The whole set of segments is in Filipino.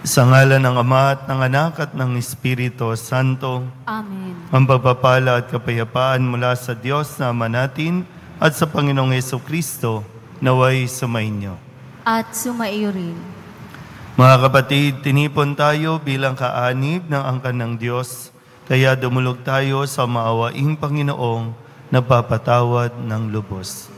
Sa ngalan ng Ama at ng Anak at ng Espiritu Santo. Amen. Ang pagpapala at kapayapaan mula sa Diyos na Ama natin at sa Panginoong Jesucristo naway sumainyo. At sumaiyo rin. Mga kapatid, tinipon tayo bilang kaanib ng angkan ng Diyos, kaya dumulog tayo sa maawaing Panginoong nagpapatawad ng lubos.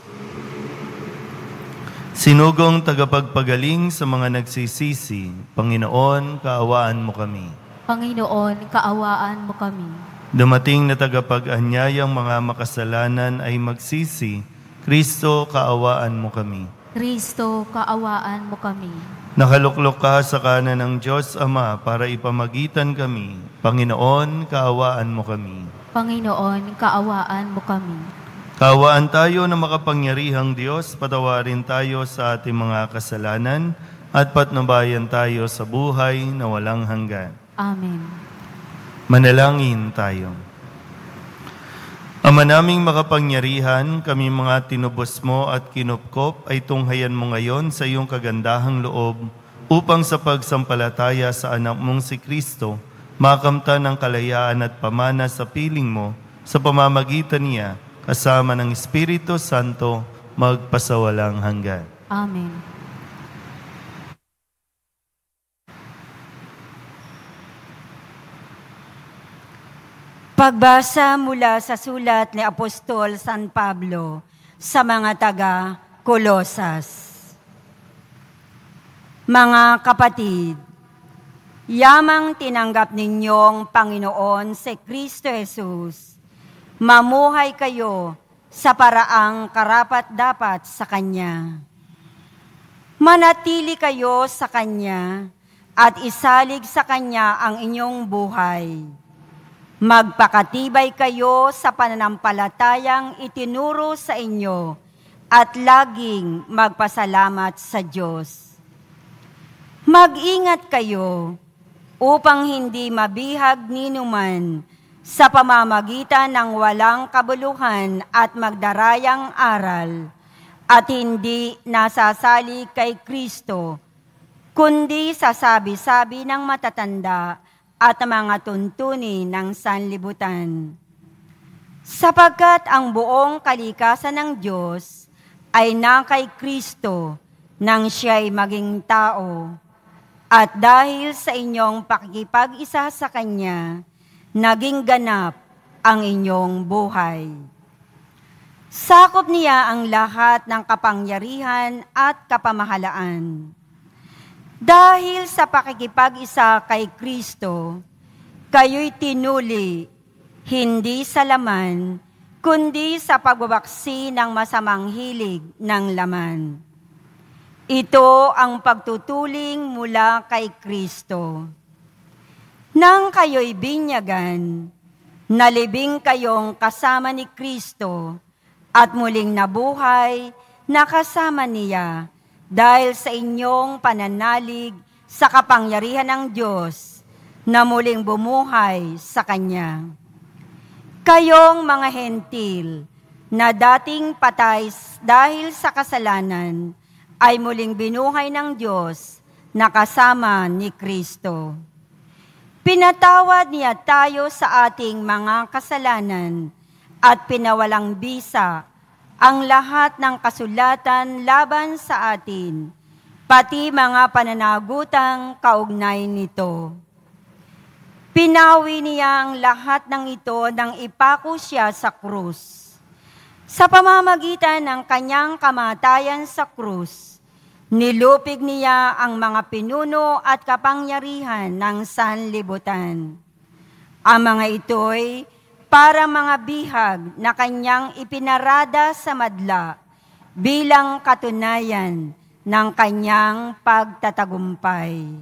Sinugong tagapagpagaling sa mga nagsisisi, Panginoon, kaawaan mo kami. Panginoon, kaawaan mo kami. Dumating na tagapag-anyayang mga makasalanan ay magsisi, Kristo, kaawaan mo kami. Kristo, kaawaan mo kami. Nakaluklok ka sa kanan ng Diyos Ama para ipamagitan kami. Panginoon, kaawaan mo kami. Panginoon, kaawaan mo kami. Kaawaan tayo na makapangyarihang Diyos, patawarin tayo sa ating mga kasalanan at patnubayan tayo sa buhay na walang hanggan. Amen. Manalangin tayo. Ama naming makapangyarihan, kami mga tinubos mo at kinupkop ay tunghayan mo ngayon sa iyong kagandahang loob upang sa pagsampalataya sa anak mong si Kristo, makamtan ng kalayaan at pamana sa piling mo sa pamamagitan niya, kasama ng Espiritu Santo, magpasawalang hanggan. Amen. Pagbasa mula sa sulat ni Apostol San Pablo sa mga taga-Kolosas. Mga kapatid, yamang tinanggap ninyong Panginoon si Kristo Jesus, mamuhay kayo sa paraang karapat-dapat sa Kanya. Manatili kayo sa Kanya at isalig sa Kanya ang inyong buhay. Magpakatibay kayo sa pananampalatayang itinuro sa inyo at laging magpasalamat sa Diyos. Mag-ingat kayo upang hindi mabihag ninuman sa pamamagitan ng walang kabuluhan at magdarayang aral at hindi nasasali kay Kristo, kundi sa sabi-sabi ng matatanda at mga tuntunin ng sanlibutan. Sapagkat ang buong kalikasan ng Diyos ay na kay Kristo nang siya'y maging tao, at dahil sa inyong pakikipag-isa sa Kanya, naging ganap ang inyong buhay. Sakop niya ang lahat ng kapangyarihan at kapamahalaan. Dahil sa pakikipag-isa kay Kristo, kayo'y tinuli, hindi sa laman, kundi sa pagbabaksi ng masamang hilig ng laman. Ito ang pagtutuling mula kay Kristo. Nang kayo'y binyagan, nalibing kayong kasama ni Kristo at muling nabuhay na kasama niya dahil sa inyong pananalig sa kapangyarihan ng Diyos na muling bumuhay sa Kanya. Kayong mga hentil na dating patay dahil sa kasalanan ay muling binuhay ng Diyos na kasama ni Kristo. Pinatawad niya tayo sa ating mga kasalanan at pinawalang bisa ang lahat ng kasulatan laban sa atin, pati mga pananagutang kaugnay nito. Pinawi niya ang lahat ng ito nang ipako siya sa krus. Sa pamamagitan ng kanyang kamatayan sa krus, nilupig niya ang mga pinuno at kapangyarihan ng sanlibutan. Ang mga ito'y para mga bihag na kanyang ipinarada sa madla bilang katunayan ng kanyang pagtatagumpay.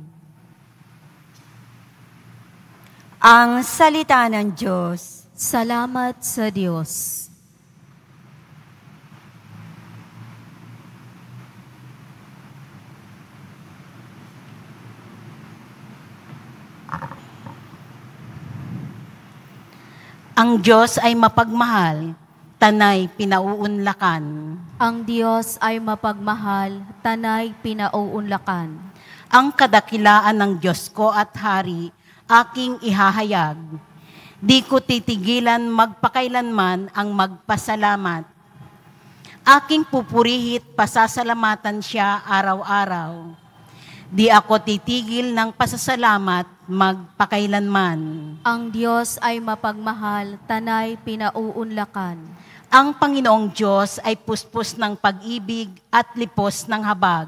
Ang salita ng Diyos. Salamat sa Diyos. Ang Diyos ay mapagmahal, tanay pinauunlakan. Ang Diyos ay mapagmahal, tanay pinauunlakan. Ang kadakilaan ng Diyos ko at Hari, aking ihahayag. Di ko titigilan magpakailanman ang magpasalamat. Aking pupurihit, pasasalamatan siya araw-araw. Di ako titigil ng pasasalamat magpakailanman. Ang Diyos ay mapagmahal, tanay pinauunlakan. Ang Panginoong Diyos ay puspos ng pag-ibig at lipos ng habag.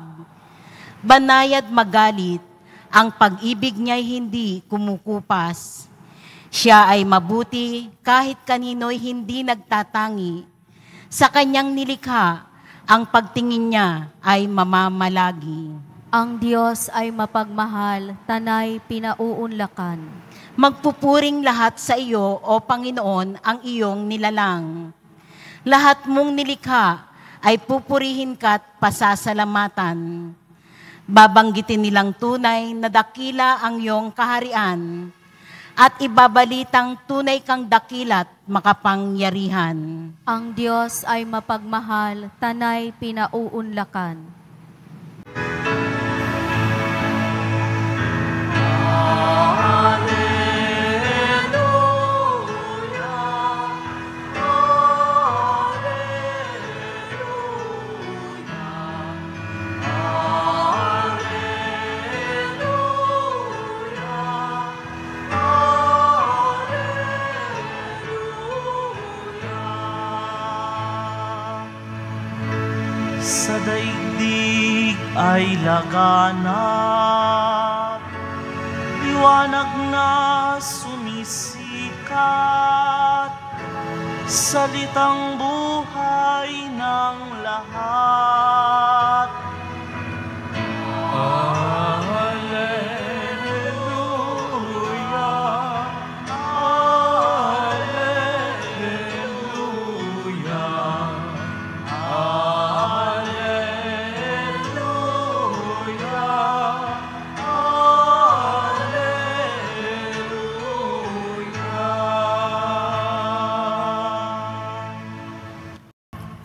Banayad magalit, ang pag-ibig niya'y hindi kumukupas. Siya ay mabuti kahit kanino'y hindi nagtatangi. Sa kanyang nilikha, ang pagtingin niya ay mamamalagi. Ang Diyos ay mapagmahal, tanay pinauunlakan. Magpupuring lahat sa iyo, O Panginoon, ang iyong nilalang. Lahat mong nilikha ay pupurihin ka at pasasalamatan. Babanggitin nilang tunay na dakila ang iyong kaharian at ibabalitang tunay kang dakilat makapangyarihan. Ang Diyos ay mapagmahal, tanay pinauunlakan. Sa daigdig ay laganap, liwanag na sumisikat, salitang buhay ng lahat.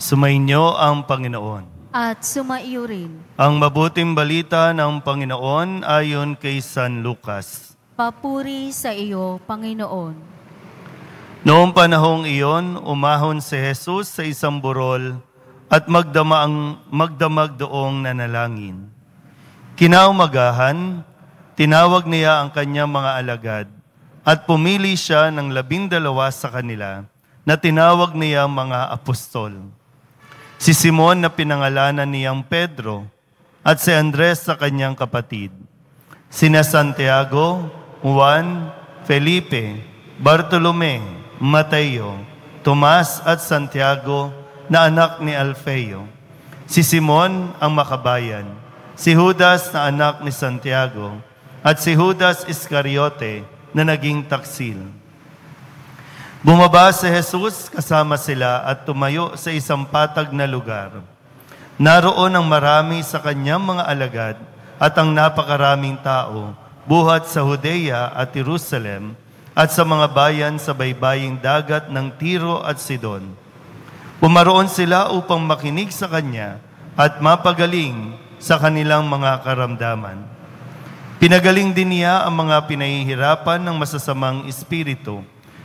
Sumainyo ang Panginoon. At sumaiyo rin. Ang mabuting balita ng Panginoon ayon kay San Lucas. Papuri sa iyo, Panginoon. Noong panahong iyon, umahon si Jesus sa isang burol at magdamag doong nanalangin. Kinaumagahan, tinawag niya ang kanyang mga alagad at pumili siya ng 12 sa kanila na tinawag niya mga apostol. Si Simon na pinangalanan niyang Pedro at si Andres sa kanyang kapatid. Sina Santiago, Juan, Felipe, Bartolome, Mateo, Tomas at Santiago na anak ni Alfeo. Si Simon ang makabayan, si Judas na anak ni Santiago at si Judas Iscariote na naging taksil. Bumaba si Jesus kasama sila at tumayo sa isang patag na lugar. Naroon ang marami sa kanyang mga alagad at ang napakaraming tao buhat sa Judea at Jerusalem at sa mga bayan sa baybaying dagat ng Tiro at Sidon. Pumaroon sila upang makinig sa kanya at mapagaling sa kanilang mga karamdaman. Pinagaling din niya ang mga pinahihirapan ng masasamang espiritu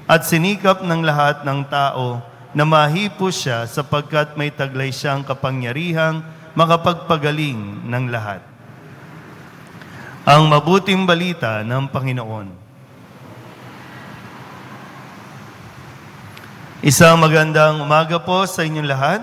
at sinikap ng lahat ng tao na mahipo siya sapagkat may taglay siyang kapangyarihang makapagpagaling ng lahat. Ang mabuting balita ng Panginoon. Isang magandang umaga po sa inyong lahat.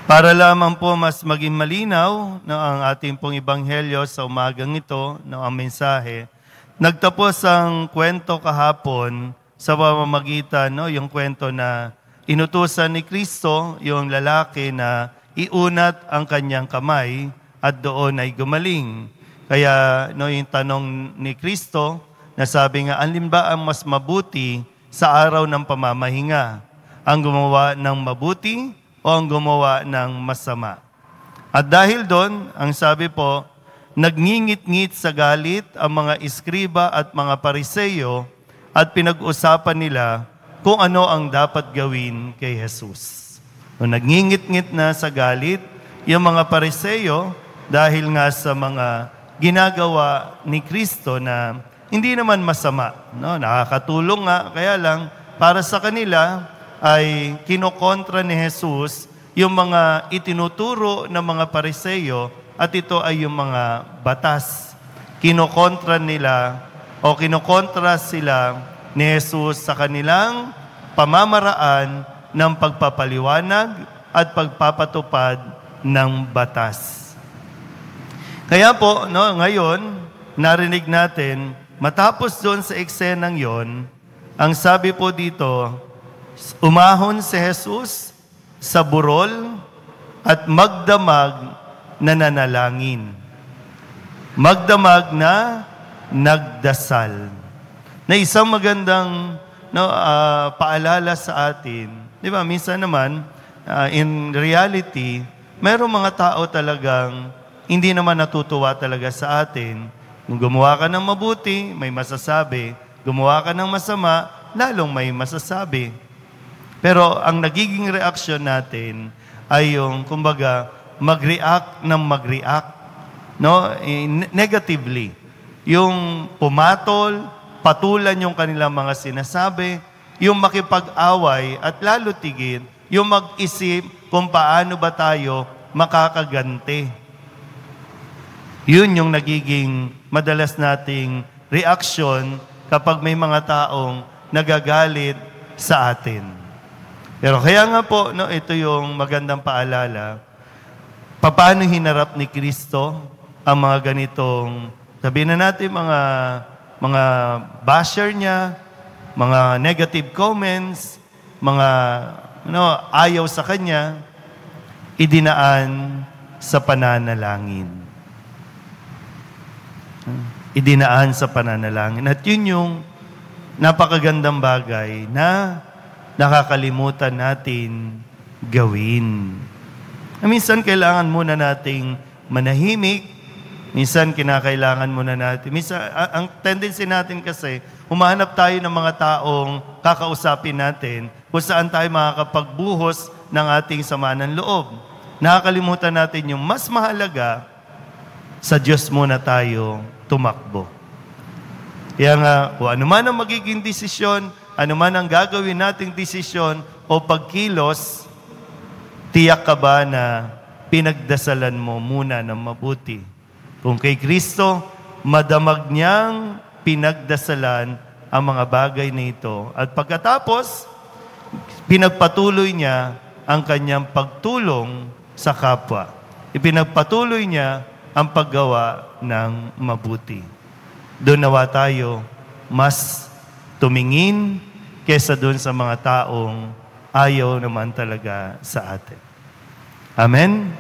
Para lamang po mas maging malinaw na ang ating pong ebanghelyo sa umagang ito, na ang mensahe, nagtapos ang kwento kahapon sa pamamagitan, yung kwento na inutusan ni Kristo, yung lalaki na iunat ang kanyang kamay at doon ay gumaling. Kaya yung tanong ni Kristo, na sabi nga, alin ba ang mas mabuti sa araw ng pamamahinga? Ang gumawa ng mabuti o ang gumawa ng masama? At dahil doon, ang sabi po, nagngingit-ngit sa galit ang mga iskriba at mga pariseyo at pinag-usapan nila kung ano ang dapat gawin kay Jesus. Nagngingit-ngit na sa galit yung mga pariseyo dahil nga sa mga ginagawa ni Kristo na hindi naman masama. No? Nakakatulong nga, kaya lang para sa kanila ay kinokontra ni Jesus yung mga itinuturo ng mga Pariseyo at ito ay yung mga batas. Kinokontra nila o kinokontra sila ni Jesus sa kanilang pamamaraan ng pagpapaliwanag at pagpapatupad ng batas. Kaya po, no, ngayon, narinig natin, matapos doon sa eksenang yon, ang sabi po dito, umahon si Jesus sa burol at magdamag na nanalangin. Magdamag na nagdasal. Na isang magandang paalala sa atin. Di ba, minsan naman, in reality, mayroong mga tao talagang hindi naman natutuwa talaga sa atin. Kung gumawa ka ng mabuti, may masasabi. Gumawa ka ng masama, lalong may masasabi. Pero ang nagiging reaksyon natin ay yung, kumbaga, mag-react ng mag-react, no? Negatively. Yung pumatol, patulan yung kanilang mga sinasabi, yung makipag-away at lalo tigit, yung mag-isip kung paano ba tayo makakaganti. Yun yung nagiging madalas nating reaksyon kapag may mga taong nagagalit sa atin. Pero kaya nga po, no, ito yung magandang paalala, paano hinarap ni Kristo ang mga ganitong, sabihin na natin, mga basher niya, mga negative comments, mga ayaw sa kanya, idinaan sa pananalangin. Idinaan sa pananalangin. At yun yung napakagandang bagay na nakakalimutan natin gawin. Minsan kailangan muna nating manahimik, minsan kinakailangan muna natin. Minsan, ang tendency natin kasi, humahanap tayo ng mga taong kakausapin natin kung saan tayo makakapagbuhos ng ating sama ng loob. Nakakalimutan natin yung mas mahalaga, sa Diyos muna tayo tumakbo. Kaya nga, kung ano man ang magiging desisyon, ano man ang gagawin nating desisyon o pagkilos, tiyak ka ba na pinagdasalan mo muna ng mabuti? Kung kay Kristo, madamag niyang pinagdasalan ang mga bagay na ito. At pagkatapos, pinagpatuloy niya ang kanyang pagtulong sa kapwa. Ipinagpatuloy niya ang paggawa ng mabuti. Doon nawa tayo mas tumingin kesa doon sa mga taong ayaw naman talaga sa atin. Amen?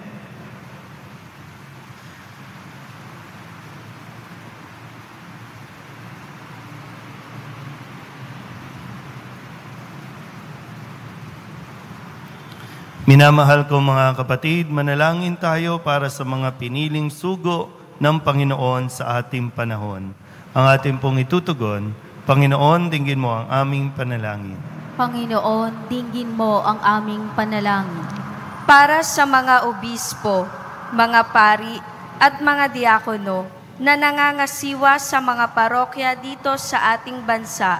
Minamahal ko mga kapatid, manalangin tayo para sa mga piniling sugo ng Panginoon sa ating panahon. Ang ating pong itutugon, Panginoon, dinggin mo ang aming panalangin. Panginoon, dinggin mo ang aming panalangin. Para sa mga obispo, mga pari at mga diakono na nangangasiwa sa mga parokya dito sa ating bansa,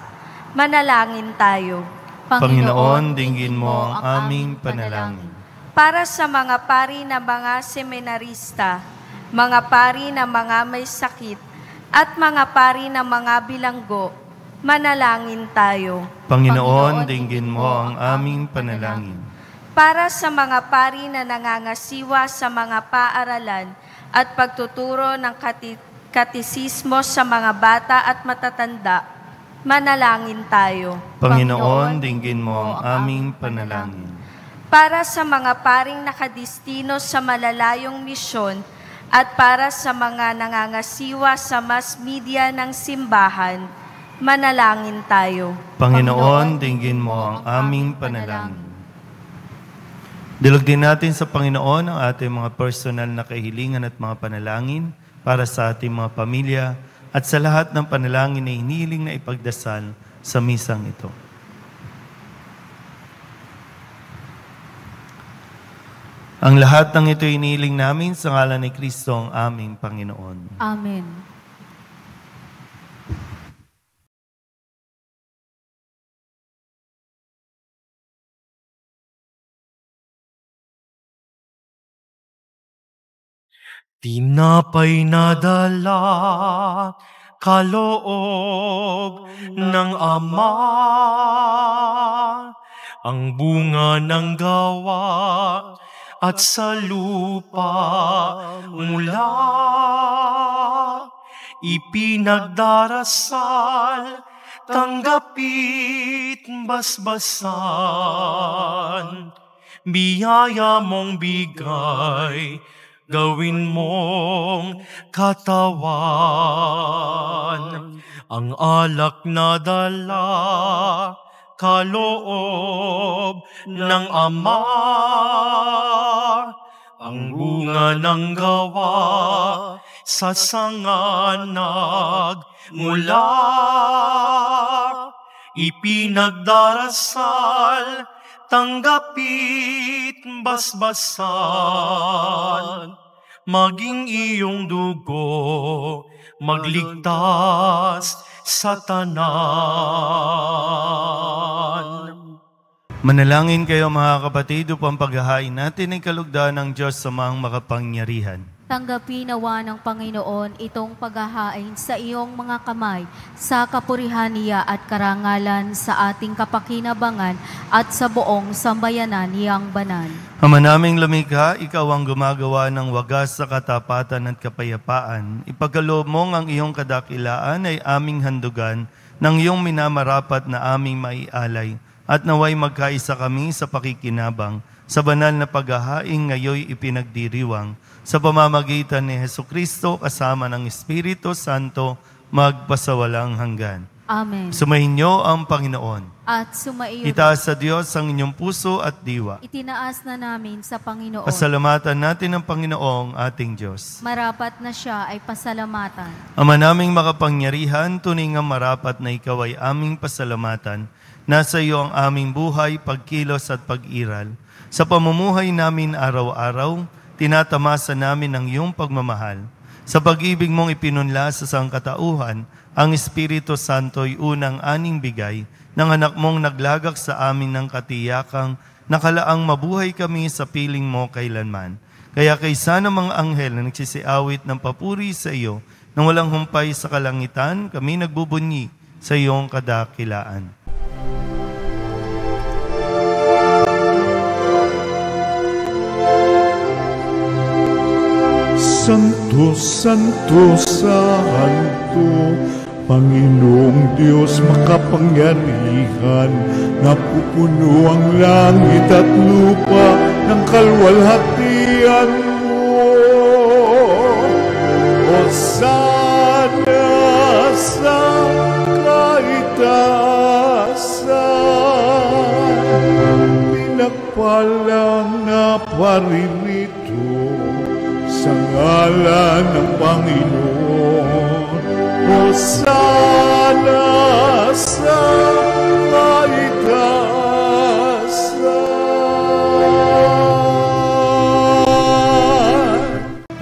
manalangin tayo. Panginoon, dinggin mo ang aming panalangin. Para sa mga pari na mga seminarista, mga pari na mga may sakit, at mga pari na mga bilanggo, manalangin tayo. Panginoon, dinggin mo ang aming panalangin. Para sa mga pari na nangangasiwa sa mga paaralan at pagtuturo ng katisismo sa mga bata at matatanda, manalangin tayo. Panginoon, dinggin mo ang aming panalangin. Para sa mga paring nakadistino sa malalayong misyon at para sa mga nangangasiwa sa mass media ng simbahan, manalangin tayo. Panginoon, dinggin mo ang aming panalangin. Dilog din natin sa Panginoon ang ating mga personal na kahilingan at mga panalangin para sa ating mga pamilya at sa lahat ng panalangin na hinihiling na ipagdasal sa misang ito. Ang lahat ng ito iniling namin sa ngalan ni Kristo ang aming Panginoon. Amen. Tinapay na dala, kaloob ng Ama, ang bunga ng gawa at sa lupa mula, ipinagdarasal, tanggapit basbasan, biyaya mong bigay, gawin mong katawan. Ang alak na dala, kaloob ng Ama, ang bunga ng gawa sa sanga nagmula, ipinagdarasal, tanggapit basbasan, maging iyong dugo, magligtas sa tanan. Manalangin kayo mga kapatid upang paghahain natin ang kalugdan ng Diyos sa mga makapangyarihan. Tanggapin nawa ng Panginoon itong paghahain sa iyong mga kamay sa kapurihan niya at karangalan sa ating kapakinabangan at sa buong sambayanan niyang banal. Ama naming lumikha, ikaw ang gumagawa ng wagas sa katapatan at kapayapaan. Ipagkaloob mong ang iyong kadakilaan ay aming handugan ng iyong minamarapat na aming maialay at naway magkaisa kami sa pakikinabang sa banal na paghahain ngayoy ipinagdiriwang sa pamamagitan ni Hesukristo kasama ng Espiritu Santo magpasawalang hanggan. Amen. Sumayin niyo ang Panginoon. At sumaiyo. Itaas sa Diyos ang inyong puso at diwa. Itinaas na namin sa Panginoon. Pasalamatan natin ang Panginoong ating Diyos. Marapat na siya ay pasalamatan. Ama naming makapangyarihan, tunay nga marapat na ikaw ay aming pasalamatan. Nasa iyo ang aming buhay, pagkilos at pag-iral. Sa pamumuhay namin araw-araw, tinatamasa namin ang iyong pagmamahal. Sa pag-ibig mong ipinunla sa sangkatauhan, ang Espiritu Santo'y unang aning bigay ng anak mong naglagak sa amin ng katiyakang nakalaang mabuhay kami sa piling mo kailanman. Kaya kaysa ng mga anghel na nagsisiawit ng papuri sa iyo nang walang humpay sa kalangitan, kami nagbubunyi sa iyong kadakilaan. Santo, Santo, Santo, Panginoong Diyos makapangyarihan, napupuno ang langit at lupa ng kalwalhatian mo. Hosana sa kaitaasan, pinagpalang na paririto sa ngalan ng Panginoon. Hosana sa kaitaasan.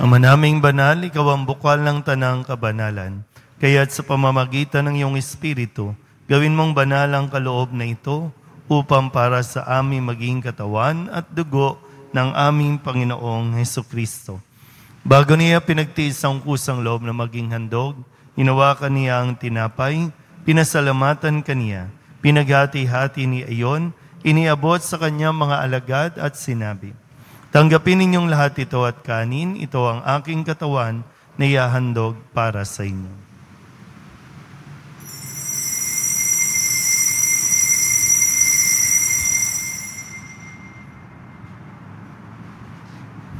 Ama naming banal, ikaw ang bukal ng tanang kabanalan. Kaya't sa pamamagitan ng iyong Espiritu, gawin mong banal ang kaloob na ito upang para sa aming maging katawan at dugo ng aming Panginoong Hesukristo. Bago niya pinagtiis ang kusang loob na maging handog, hinawakan niya ang tinapay, pinasalamatan kaniya, pinaghati-hati ni ayon, iniabot sa kanyang mga alagad at sinabi, "Tanggapin ninyong lahat ito at kanin, ito ang aking katawan na ihahandog para sa inyo."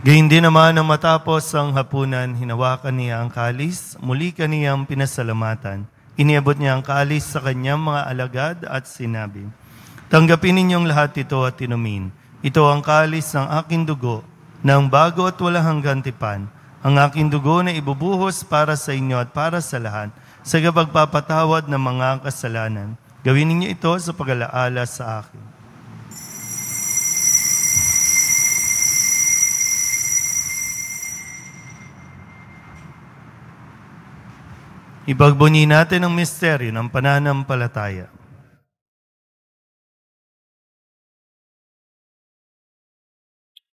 Gayun din naman nang matapos ang hapunan, hinawakan niya ang kalis, muli kaniyang pinasalamatan. Iniabot niya ang kalis sa kanyang mga alagad at sinabi, "Tanggapin ninyong lahat ito at inumin. Ito ang kalis ng aking dugo, ng bago at walang hanggang tipan. Ang aking dugo na ibubuhos para sa inyo at para sa lahat, sa pagpapatawad ng mga kasalanan. Gawin ninyo ito sa pag-alaala sa akin." Ipagbunyi natin ang misteryo ng pananampalataya.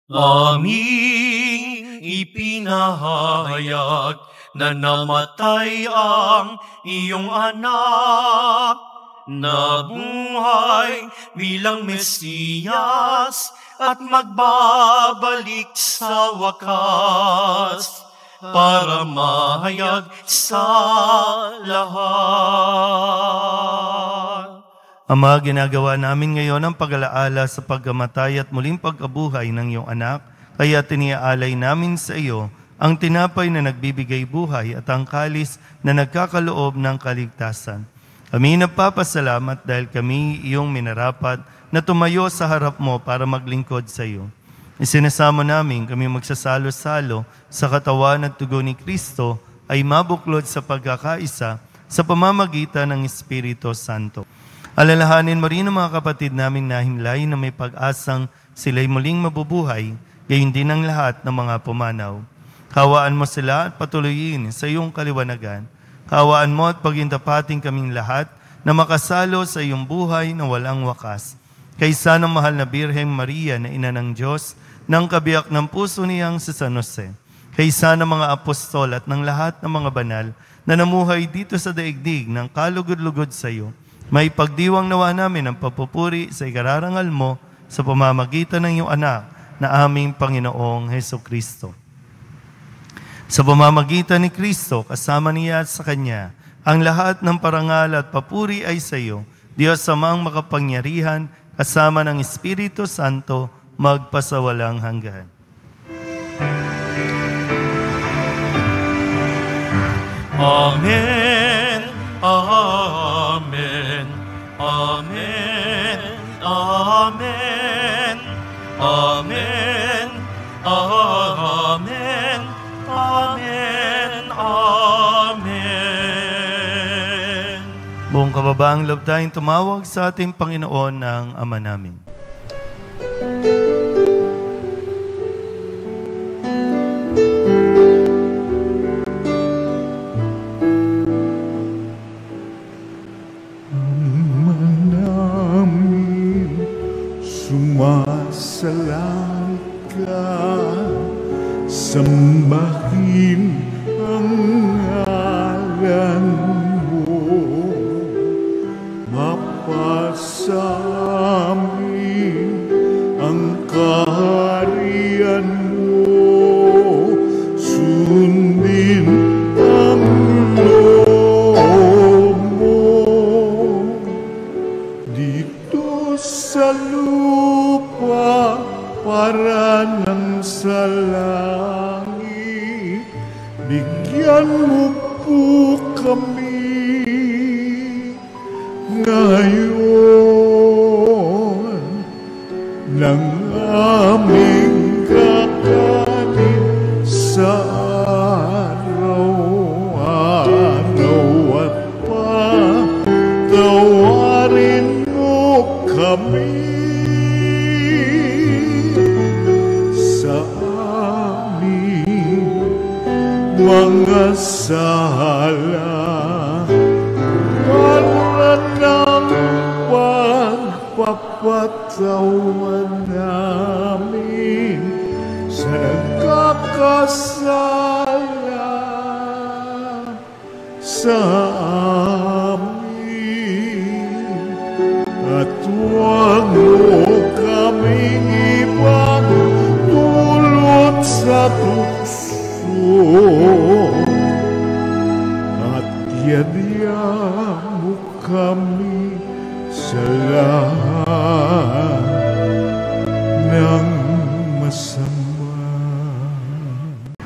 Aming ipinahayag na namatay ang iyong anak, na buhay bilang Mesiyas at magbabalik sa wakas para mahayag sa lahat. Ama, ginagawa namin ngayon ang pag-alaala sa pagkamatay at muling pagkabuhay ng iyong anak, kaya tiniaalay namin sa iyo ang tinapay na nagbibigay buhay at ang kalis na nagkakaloob ng kaligtasan. Kami nagpapasalamat dahil kami iyong minarapat na tumayo sa harap mo para maglingkod sa iyo. Isinasamo namin kami magsasalo-salo sa katawan at dugo ni Kristo ay mabuklod sa pagkakaisa sa pamamagitan ng Espiritu Santo. Alalahanin mo rin ang mga kapatid namin na himlay na may pag-asang sila'y muling mabubuhay, gayon din ang lahat ng mga pumanaw. Kawaan mo sila at patuloyin sa iyong kaliwanagan. Kawaan mo at pagintapating kaming lahat na makasalo sa iyong buhay na walang wakas. Kaysa ng mahal na Birheng Maria na ina ng Diyos, ng kabiyak ng puso niyang si San Jose. Kaysa ng mga apostol at ng lahat ng mga banal na namuhay dito sa daigdig ng kalugod-lugod sa iyo, may pagdiwang nawa namin ang papupuri sa ikararangal mo sa pamamagitan ng iyong anak na aming Panginoong Hesukristo. Sa pamamagitan ni Kristo, kasama niya at sa Kanya, ang lahat ng parangal at papuri ay sa iyo, Diyos Amang makapangyarihan, kasama ng Espiritu Santo, magpasawalang hanggan. Amen. Amen. Amen. Amen. Amen. Amen. Amen. Amen. Buong kababaang loob tayong tumawag sa ating Panginoon ng Ama namin. Sumasalang ka, sambahin ang ngalan mo, mapasamin ang kaharian mo, sundin ang loob mo dito sa lupa para nang sa langit. Bigyan mo po kami ngayon ng aming kakanin sa araw-araw at patawarin mo kami sa aming mga sala, para ng pagpapatawan namin sa nagkakasala sa amin, at huwag mo kaming ipagdulot sa tukso, at yadya mo kami sa lahat ng masama.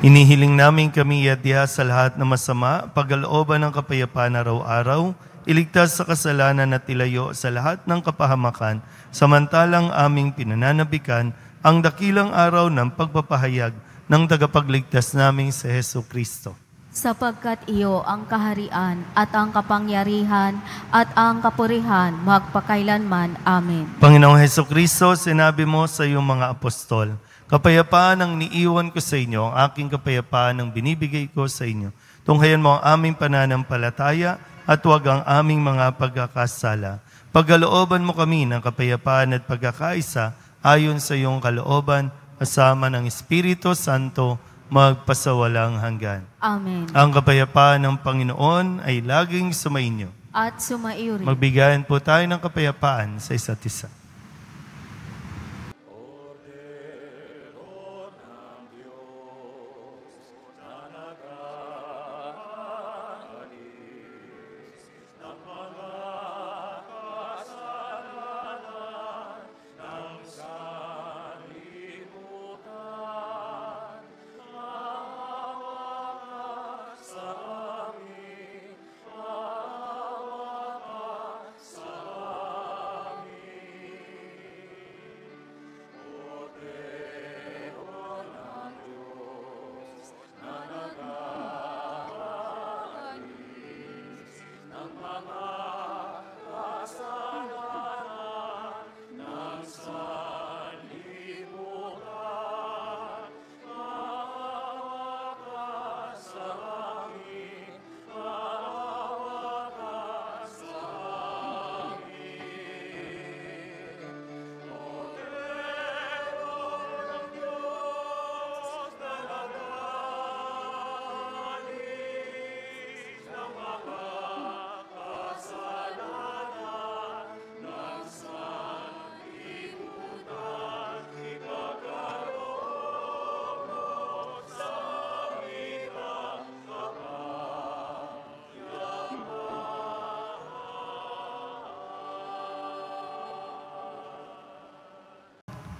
Inihiling namin kami yadya sa lahat ng masama, pagkalooban ng kapayapaan araw-araw, iligtas sa kasalanan at ilayo sa lahat ng kapahamakan, samantalang aming pinananabikan ang dakilang araw ng pagpapahayag ng tagapagligtas naming si Hesukristo. Sapagkat iyo ang kaharian at ang kapangyarihan at ang kapurihan magpakailanman. Amen. Panginoong Hesukristo, sinabi mo sa iyong mga apostol, kapayapaan ang niiwan ko sa inyo, ang aking kapayapaan ang binibigay ko sa inyo. Tunghayan mo ang aming pananampalataya at huwag ang aming mga pagkakasala. Pagkalooban mo kami ng kapayapaan at pagkakaisa ayon sa iyong kalooban, kasama ng Espiritu Santo, magpasawalang hanggan. Amen. Ang kapayapaan ng Panginoon ay laging sumainyo. At sumaiyo rin. Magbigayan po tayo ng kapayapaan sa isa't isa.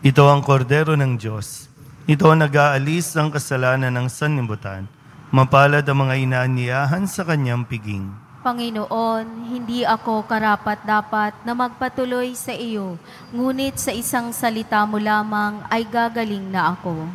Ito ang kordero ng Diyos. Ito ang nag-aalis ng kasalanan ng sanlibutan. Mapalad ang mga inaanyayahan sa kanyang piging. Panginoon, hindi ako karapat-dapat na magpatuloy sa iyo, ngunit sa isang salita mo lamang ay gagaling na ako.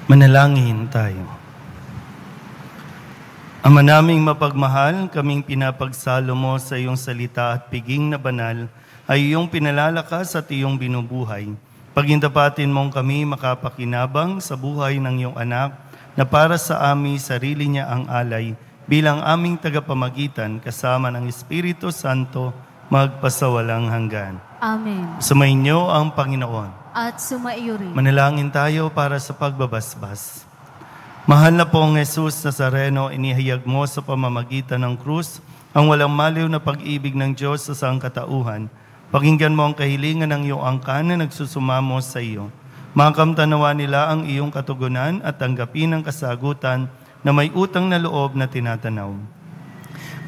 Manalangin tayo. Ama naming mapagmahal, kaming pinapagsalo mo sa iyong salita at piging na banal ay iyong pinalalakas at iyong binubuhay. Pagintapatin mong kami makapakinabang sa buhay ng iyong anak na para sa aming sarili niya ang alay bilang aming tagapamagitan kasama ng Espiritu Santo magpasawalang hanggan. Amen. Sumainyo ang Panginoon. At sumaiyo rin. Manalangin tayo para sa pagbabasbas. Mahal na pong Jesus Nazareno, inihayag mo sa pamamagitan ng krus ang walang maliw na pag-ibig ng Diyos sa sangkatauhan. Pakinggan mo ang kahilingan ng iyong angkan na nagsusumamo sa iyo. Makamtanawa nila ang iyong katugunan at tanggapin ang kasagutan na may utang na loob na tinatanaw.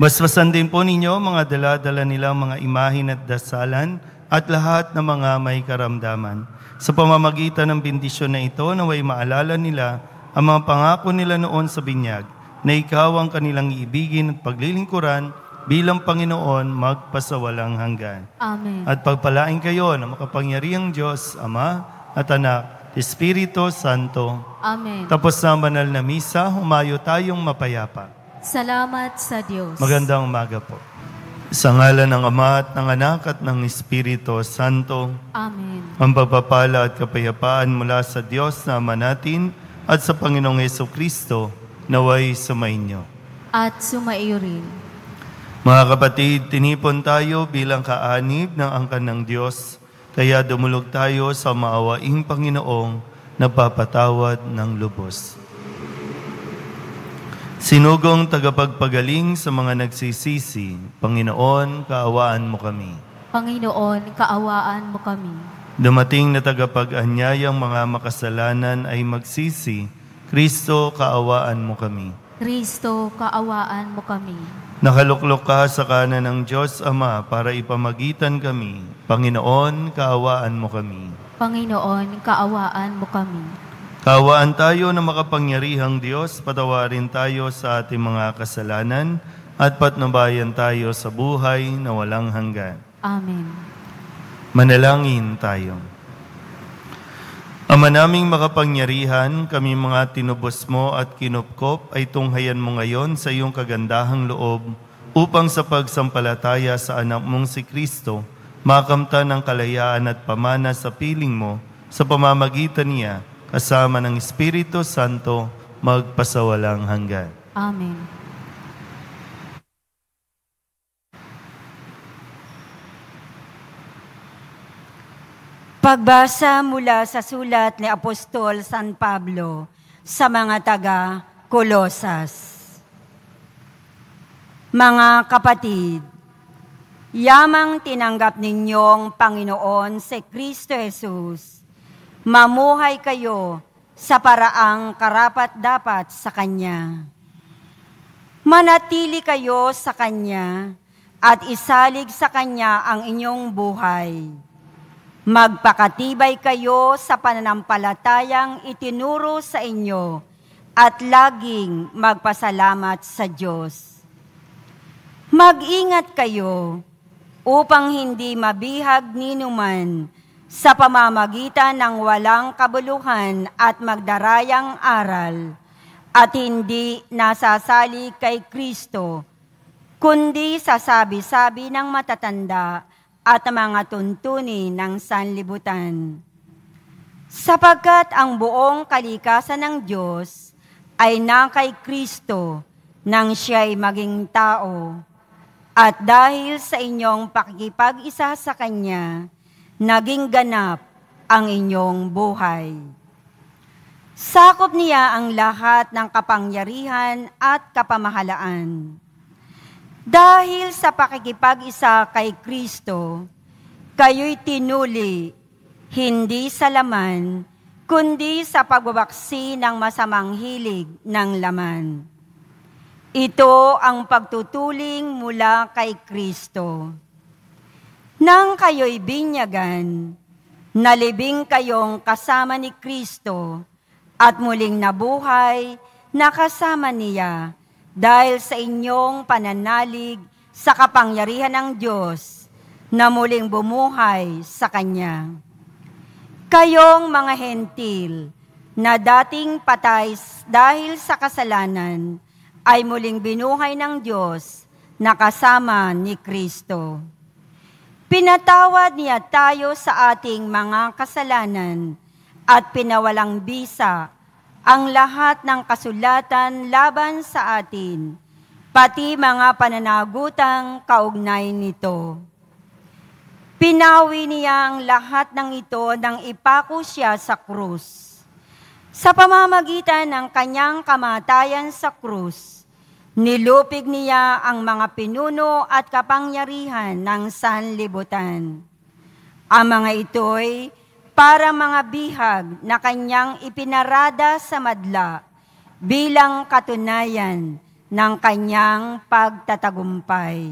Basbasan din po ninyo mga dala-dala nilang mga imahin at dasalan at lahat ng mga may karamdaman. Sa pamamagitan ng bendisyon na ito, naway maalala nila ang mga pangako nila noon sa binyag, na ikaw ang kanilang iibigin at paglilingkuran bilang Panginoon magpasawalang hanggan. Amen. At pagpalain kayo ng makapangyarihang Diyos, Ama at Anak, Espiritu Santo. Amen. Tapos na ang banal na misa, humayo tayong mapayapa. Salamat sa Diyos. Magandang umaga po. Sa ngalan ng Ama at ng Anak at ng Espiritu Santo. Amen. Ang pagpapala at kapayapaan mula sa Diyos na Ama natin at sa Panginoong Jesucristo, naway sumainyo. At sumaiyo rin. Mga kapatid, tinipon tayo bilang kaanib ng angkan ng Diyos, kaya dumulog tayo sa maawaing Panginoong nagpapatawad ng lubos. Sinugong tagapagpagaling sa mga nagsisisi, Panginoon, kaawaan mo kami. Panginoon, kaawaan mo kami. Dumating na tagapag-anyayang mga makasalanan ay magsisi, Kristo, kaawaan mo kami. Kristo, kaawaan mo kami. Nakaluklok ka sa kanan ng Diyos Ama para ipamagitan kami. Panginoon, kaawaan mo kami. Panginoon, kaawaan mo kami. Kaawaan tayo na makapangyarihang Diyos, patawarin tayo sa ating mga kasalanan at patnubayan tayo sa buhay na walang hanggan. Amen. Manalangin tayo. Ama naming makapangyarihan, kami mga tinubos mo at kinupkop ay tunghayan mo ngayon sa iyong kagandahang loob upang sa pagsampalataya sa anak mong si Kristo, makamta ng kalayaan at pamana sa piling mo sa pamamagitan niya kasama ng Espiritu Santo magpasawalang hanggan. Amen. Pagbasa mula sa sulat ni Apostol San Pablo sa mga taga-Kolosas. Mga kapatid, yamang tinanggap ninyong Panginoon si Kristo Jesus, mamuhay kayo sa paraang karapat-dapat sa Kanya. Manatili kayo sa Kanya at isalig sa Kanya ang inyong buhay. Magpakatibay kayo sa pananampalatayang itinuro sa inyo at laging magpasalamat sa Diyos. Mag-ingat kayo upang hindi mabihag ninuman sa pamamagitan ng walang kabuluhan at magdarayang aral at hindi nasasali kay Kristo, kundi sa sabi-sabi ng matatanda at mga tuntunin ng sanlibutan. Sapagkat ang buong kalikasan ng Diyos ay na kay Kristo nang siya'y maging tao, at dahil sa inyong pakikipag-isa sa Kanya, naging ganap ang inyong buhay. Sakop niya ang lahat ng kapangyarihan at kapamahalaan. Dahil sa pakikipag-isa kay Kristo, kayo'y tinuli, hindi sa laman, kundi sa pagbabaksi ng masamang hilig ng laman. Ito ang pagtutuling mula kay Kristo. Nang kayo'y binyagan, nalibing kayong kasama ni Kristo at muling nabuhay na kasama niya, dahil sa inyong pananalig sa kapangyarihan ng Diyos na muling bumuhay sa Kanya. Kayong mga hentil na dating patay dahil sa kasalanan ay muling binuhay ng Diyos na kasama ni Kristo. Pinatawad niya tayo sa ating mga kasalanan at pinawalang bisa ang lahat ng kasulatan laban sa atin, pati mga pananagutang kaugnay nito. Pinawi niya ang lahat ng ito nang ipako siya sa krus. Sa pamamagitan ng kanyang kamatayan sa krus, nilupig niya ang mga pinuno at kapangyarihan ng sanlibutan. Ang mga ito'y para mga bihag na kanyang ipinarada sa madla bilang katunayan ng kanyang pagtatagumpay.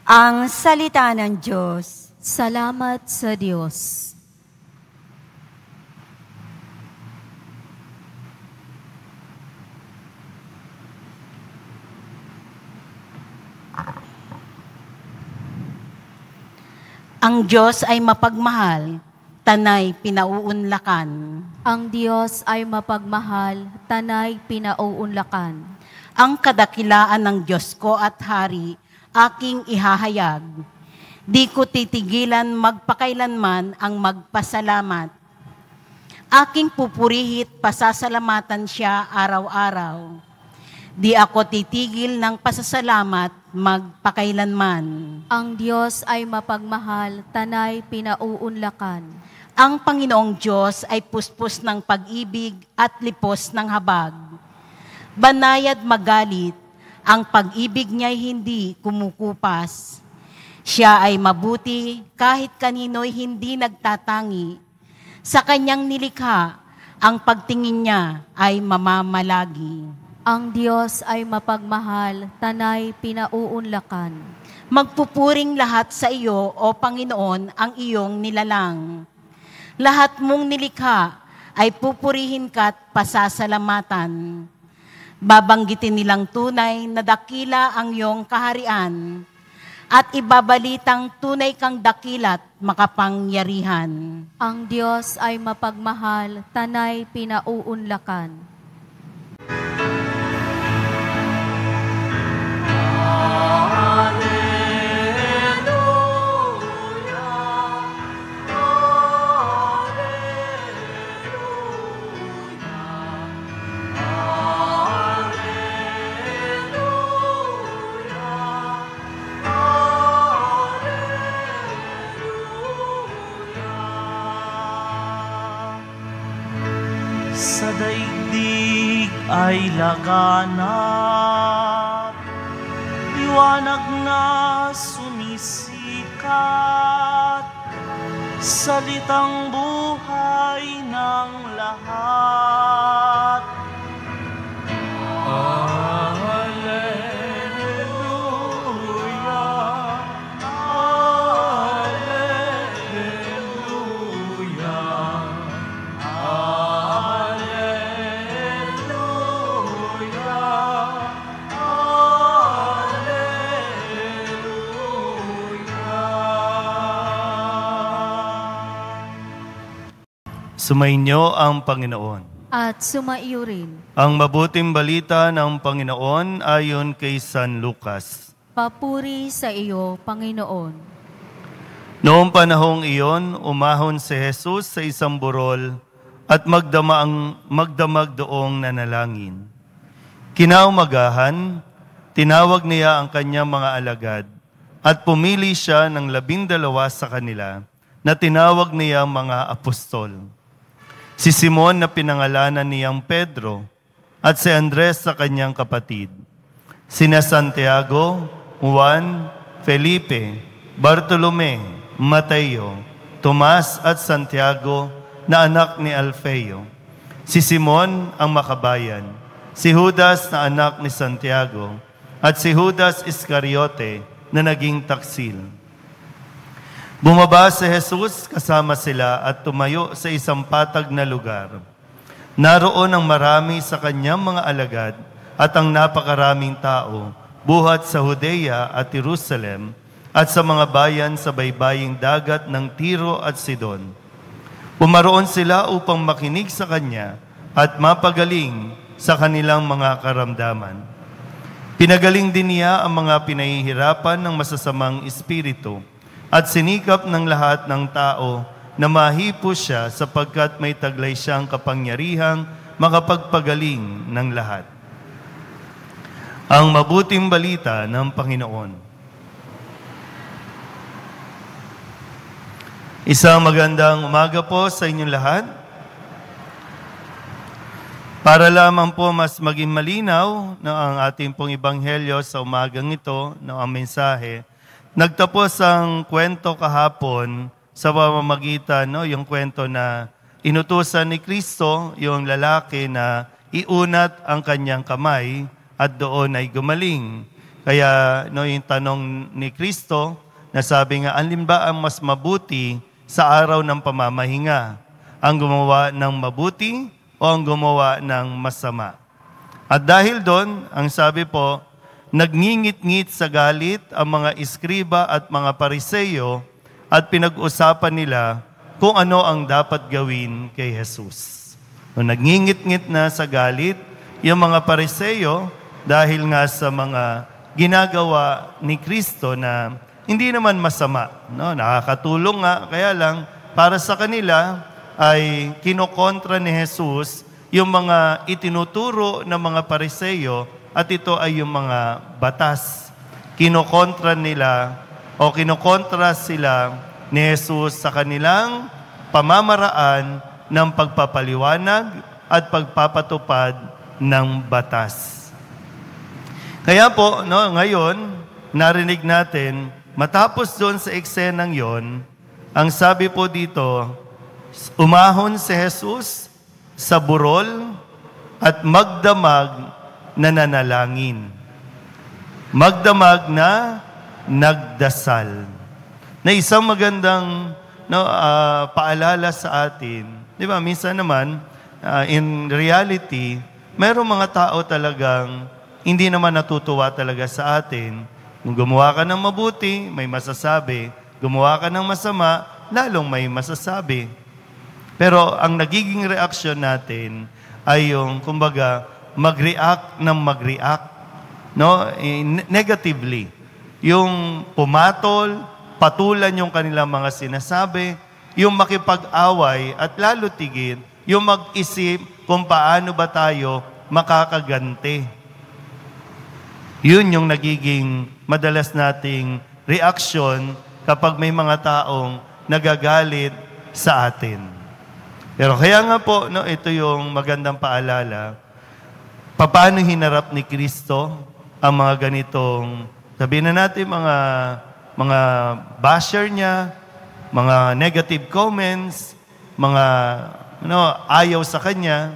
Ang salita ng Diyos. Salamat sa Diyos. Ang Diyos ay mapagmahal, tanay pinauunlakan. Ang Diyos ay mapagmahal, tanay pinauunlakan. Ang kadakilaan ng Diyos ko at Hari, aking ihahayag. Di ko titigilan magpakailanman ang magpasalamat. Aking pupurihit, pasasalamatan siya araw-araw. Di ako titigil ng pasasalamat magpakailanman. Ang Diyos ay mapagmahal, tanay pinauunlakan. Ang Panginoong Diyos ay puspos ng pag-ibig at lipos ng habag. Banayad magalit, ang pag-ibig niya'y hindi kumukupas. Siya ay mabuti kahit kanino'y hindi nagtatangi. Sa kanyang nilikha, ang pagtingin niya ay mamamalagi. Ang Diyos ay mapagmahal, tanay pinauunlakan. Magpupuring lahat sa iyo, O Panginoon, ang iyong nilalang. Lahat mong nilikha ay pupurihin ka't pasasalamatan. Babanggitin nilang tunay na dakila ang iyong kaharian at ibabalitang tunay kang dakila't makapangyarihan. Ang Diyos ay mapagmahal, tanay pinauunlakan. Sa daigdig ay laganap, liwanag na sumisikat, salitang buhay ng lahat. Sumainyo ang Panginoon. At sumaiyo rin. Ang mabuting balita ng Panginoon ayon kay San Lucas. Papuri sa iyo, Panginoon. Noong panahong iyon, umahon si Jesus sa isang burol at magdamag doong nanalangin. Kinaumagahan, tinawag niya ang kanyang mga alagad at pumili siya ng 12 sa kanila na tinawag niya mga apostol. Si Simon na pinangalanan niyang Pedro at si Andres sa kanyang kapatid. Sina Santiago, Juan, Felipe, Bartolome, Mateo, Tomas at Santiago na anak ni Alfeo. Si Simon ang makabayan, si Judas na anak ni Santiago at si Judas Iscariote na naging taksil. Bumaba si Jesus kasama sila at tumayo sa isang patag na lugar. Naroon ang marami sa kanyang mga alagad at ang napakaraming tao buhat sa Judea at Jerusalem at sa mga bayan sa baybaying dagat ng Tiro at Sidon. Pumaroon sila upang makinig sa kanya at mapagaling sa kanilang mga karamdaman. Pinagaling din niya ang mga pinahihirapan ng masasamang espiritu at sinikap ng lahat ng tao na mahipo siya sapagkat may taglay siyang kapangyarihang makapagpagaling ng lahat. Ang mabuting balita ng Panginoon. Isang magandang umaga po sa inyong lahat. Para lamang po mas maging malinaw na ang ating pong ebanghelyo sa umagang ito, na ang mensahe, nagtapos ang kwento kahapon sa pamamagitan, yung kwento na inutusan ni Kristo yung lalaki na iunat ang kanyang kamay at doon ay gumaling. Kaya yung tanong ni Kristo, na sabi nga, alin ba ang mas mabuti sa araw ng pamamahinga? Ang gumawa ng mabuti o ang gumawa ng masama? At dahil doon, ang sabi po, nagngingit-ngit sa galit ang mga iskriba at mga pariseyo at pinag-usapan nila kung ano ang dapat gawin kay Jesus. Nagngingit-ngit na sa galit yung mga pariseyo dahil nga sa mga ginagawa ni Kristo na hindi naman masama, nakakatulong nga, kaya lang para sa kanila ay kinokontra ni Jesus yung mga itinuturo ng mga pariseyo at ito ay yung mga batas. Kinokontra sila ni Jesus sa kanilang pamamaraan ng pagpapaliwanag at pagpapatupad ng batas. Kaya po, ngayon, narinig natin, matapos doon sa eksenang yon, ang sabi po dito, umahon si Jesus sa burol at magdamag na nanalangin. Magdamag na nagdasal. Na isang magandang paalala sa atin. Di ba, minsan naman, in reality, mayroong mga tao talagang hindi naman natutuwa talaga sa atin. Kung gumawa ka ng mabuti, may masasabi. Gumawa ka ng masama, lalong may masasabi. Pero ang nagiging reaksyon natin ay yung, kumbaga, mag-react ng mag-react. Negatively. Yung pumatol, patulan yung kanilang mga sinasabi, yung makipag-away at lalo tigit, yung mag-isip kung paano ba tayo makakaganti. Yun yung nagiging madalas nating reaksyon kapag may mga taong nagagalit sa atin. Pero kaya nga po, ito yung magandang paalala, paano hinarap ni Kristo ang mga ganitong, sabihin na natin, mga basher niya, mga negative comments, mga ayaw sa kanya,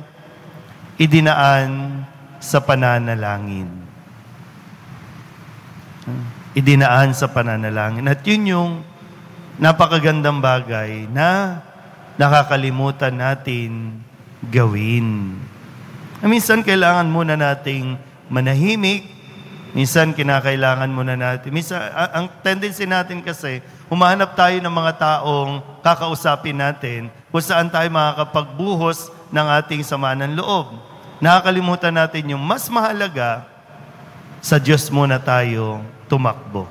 idinaan sa pananalangin. Idinaan sa pananalangin. At yun yung napakagandang bagay na nakakalimutan natin gawin. Minsan kailangan muna nating manahimik, minsan kinakailangan muna natin. Minsan, ang tendency natin kasi, humahanap tayo ng mga taong kakausapin natin kung saan tayo makakapagbuhos ng ating sama ng loob. Nakakalimutan natin yung mas mahalaga, sa Diyos muna tayo tumakbo.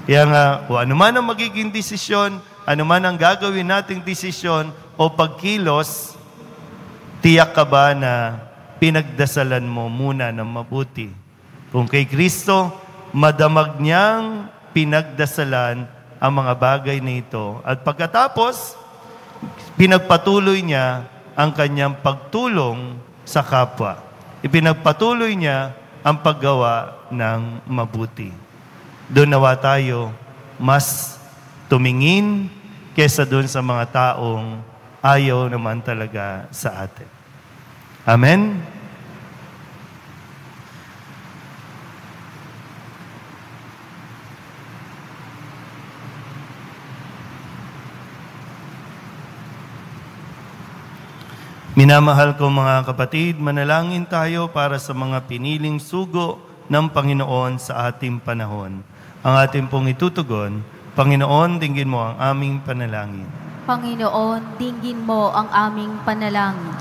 Kaya nga, kung ano man ang magiging desisyon, ano man ang gagawin nating desisyon o pagkilos, tiyak ka ba na pinagdasalan mo muna ng mabuti? Kung kay Kristo, madamag niyang pinagdasalan ang mga bagay na ito. At pagkatapos, pinagpatuloy niya ang kanyang pagtulong sa kapwa. Ipinagpatuloy niya ang paggawa ng mabuti. Doon nawa tayo mas tumingin kesa doon sa mga taong ayaw naman talaga sa atin. Amen? Minamahal ko mga kapatid, manalangin tayo para sa mga piniling sugo ng Panginoon sa ating panahon. Ang ating pong itutugon, Panginoon, dinggin mo ang aming panalangin. Panginoon, dinggin mo ang aming panalangin.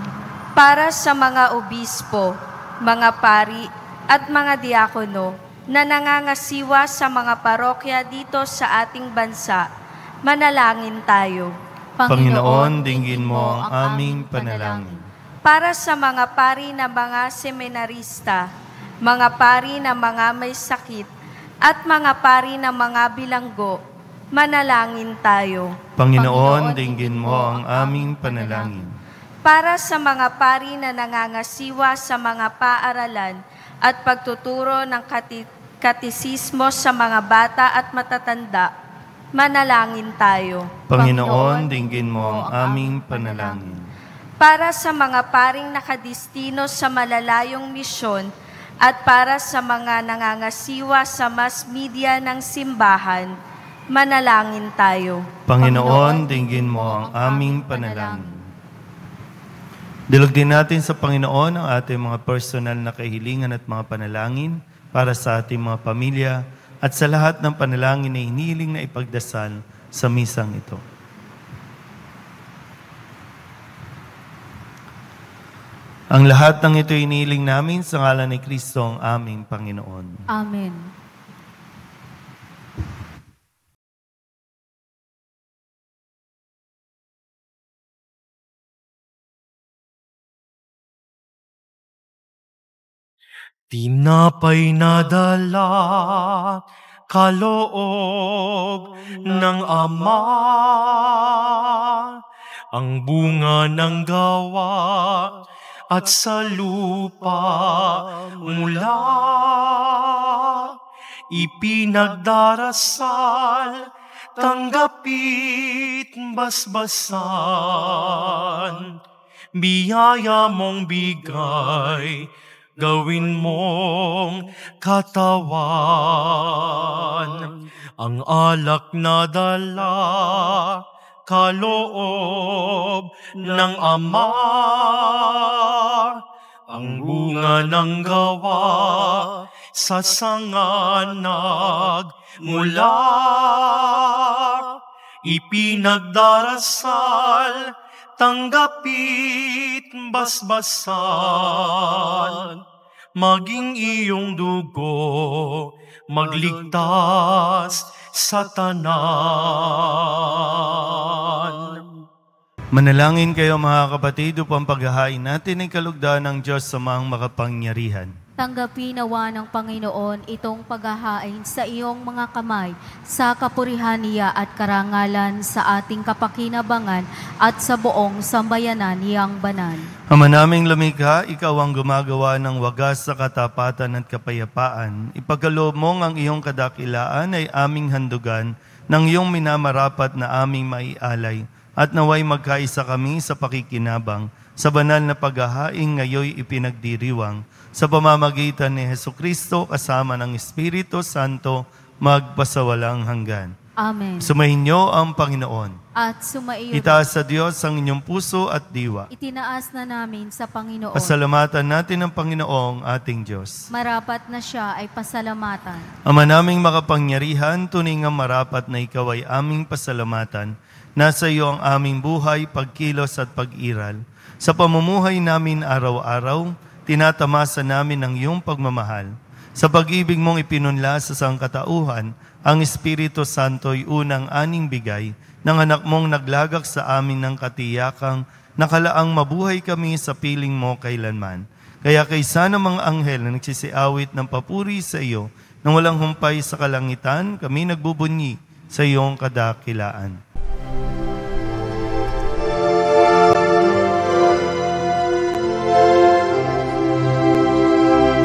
Para sa mga obispo, mga pari at mga diakono na nangangasiwa sa mga parokya dito sa ating bansa, manalangin tayo. Panginoon, dinggin mo ang aming panalangin. Para sa mga pari na mga seminarista, mga pari na mga may sakit, at mga pari na mga bilanggo, Manalangin tayo. Panginoon, dinggin mo ang aming panalangin. Para sa mga pari na nangangasiwa sa mga paaralan at pagtuturo ng katisismo sa mga bata at matatanda, manalangin tayo. Panginoon, dinggin mo ang aming panalangin. Para sa mga paring nakadistino sa malalayong misyon at para sa mga nangangasiwa sa mass media ng simbahan, manalangin tayo. Panginoon, dinggin mo ang aming panalangin. Dilog din natin sa Panginoon ang ating mga personal na kahilingan at mga panalangin para sa ating mga pamilya at sa lahat ng panalangin na hinihiling na ipagdasal sa misang ito. Ang lahat ng ito hinihiling namin sa ngalan ni Kristo ang aming Panginoon. Amen. Tinapay na dala, kaloob ng Ama, ang bunga ng gawa at sa lupa mula, ipinagdarasal, tanggapit basbasan, biyaya mong bigay, gawin mong katawan, ang alak na dala, kaloob ng Ama, ang bunga ng gawa sa sanga nagmula, ipinagdarasal, tanggapit basbasan, maging iyong dugo, magligtas sa tanan. Manalangin kayo mga kapatid upang paghahain natin ay kalugdan ng Diyos sa mga makapangyarihan. Tanggapin nawa ng Panginoon itong paghahain sa iyong mga kamay sa kapurihan niya at karangalan sa ating kapakinabangan at sa buong sambayanan niyang banal. Ama naming lumikha, ikaw ang gumagawa ng wagas sa katapatan at kapayapaan. Ipagkaloob mong ang iyong kadakilaan ay aming handugan ng iyong minamarapat na aming maialay at naway magkaisa kami sa pakikinabang sa banal na paghahain ngayoy ipinagdiriwang sa pamamagitan ni Hesukristo kasama ng Espiritu Santo magpasawalang hanggan. Amen. Sumayin niyo ang Panginoon. At sumaiyo. Itaas sa Diyos ang inyong puso at diwa. Itinaas na namin sa Panginoon. Pasalamatan natin ang Panginoong ating Diyos. Marapat na siya ay pasalamatan. Ama naming makapangyarihan, tunay nga marapat na ikaw ay aming pasalamatan. Nasa iyo ang aming buhay, pagkilos at pag-iral. Sa pamumuhay namin araw-araw, tinatamasa namin ang iyong pagmamahal. Sa pag-ibig mong ipinunla sa sangkatauhan, ang Espiritu Santo'y unang aning bigay ng anak mong naglagak sa amin ng katiyakang nakalaang mabuhay kami sa piling mo kailanman. Kaya kaysa ng mga anghel na nagsisiawit ng papuri sa iyo, nang walang humpay sa kalangitan, kami nagbubunyi sa iyong kadakilaan.